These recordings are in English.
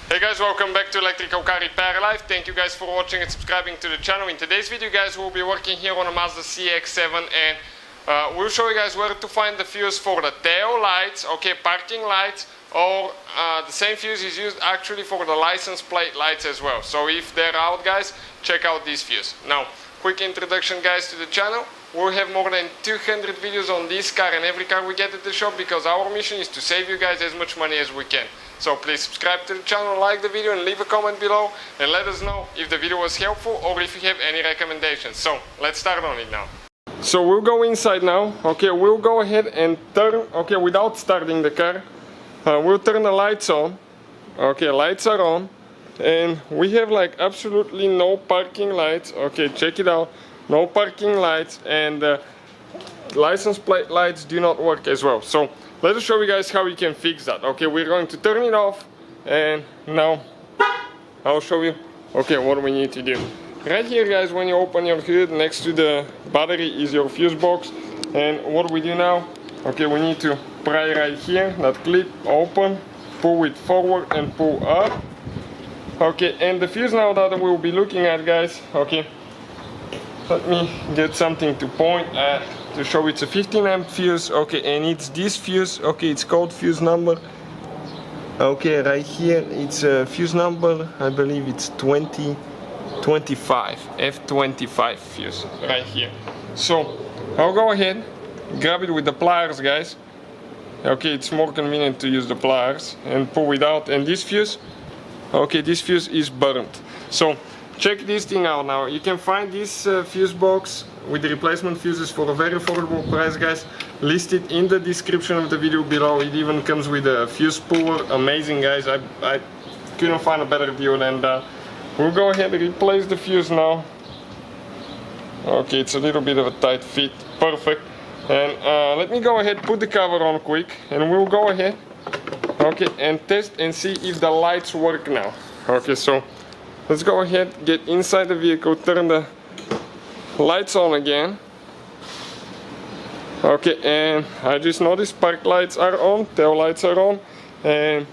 Hey guys, welcome back to Electrical Car Repair Live. Thank you guys for watching and subscribing to the channel. In today's video guys, we'll be working here on a Mazda CX-7 and we'll show you guys where to find the fuse for the tail lights, okay, parking lights, or the same fuse is used actually for the license plate lights as well. So if they're out guys, check out this fuse. Now, quick introduction guys to the channel. We'll have more than 200 videos on this car and every car we get at the shop because our mission is to save you guys as much money as we can. So please subscribe to the channel, like the video and leave a comment below and let us know if the video was helpful or if you have any recommendations. So let's start on it now. So we'll go inside now. Okay, we'll go ahead and turn, okay, without starting the car. We'll turn the lights on. Okay, lights are on. And we have like absolutely no parking lights. Okay, check it out. No parking lights and license plate lights do not work as well. So let us show you guys how you can fix that. Okay, we're going to turn it off and now I'll show you okay what we need to do. Right here guys, when you open your hood, next to the battery is your fuse box, and what we do now, okay, we need to pry right here, that clip, open, pull it forward and pull up. Okay, and the fuse now that we'll be looking at guys, okay, let me get something to point at to show it's a 15 amp fuse. Okay, and it's this fuse. Okay, it's called fuse number. Okay, right here it's a fuse number, I believe it's 2025, F25 fuse right here. So I'll go ahead, grab it with the pliers guys. Okay, it's more convenient to use the pliers and pull it out. And this fuse, okay, this fuse is burnt. So check this thing out now. You can find this fuse box with the replacement fuses for a very affordable price guys, listed in the description of the video below. It even comes with a fuse puller. Amazing guys, I couldn't find a better deal than that. We'll go ahead and replace the fuse now. Okay, it's a little bit of a tight fit, perfect. And let me go ahead, put the cover on quick, and we'll go ahead, okay, and test and see if the lights work now. Okay, so let's go ahead, get inside the vehicle, turn the lights on again. Okay, and I just noticed park lights are on, tail lights are on, and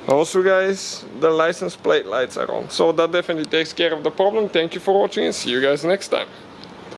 also guys, the license plate lights are on. So that definitely takes care of the problem. Thank you for watching and see you guys next time.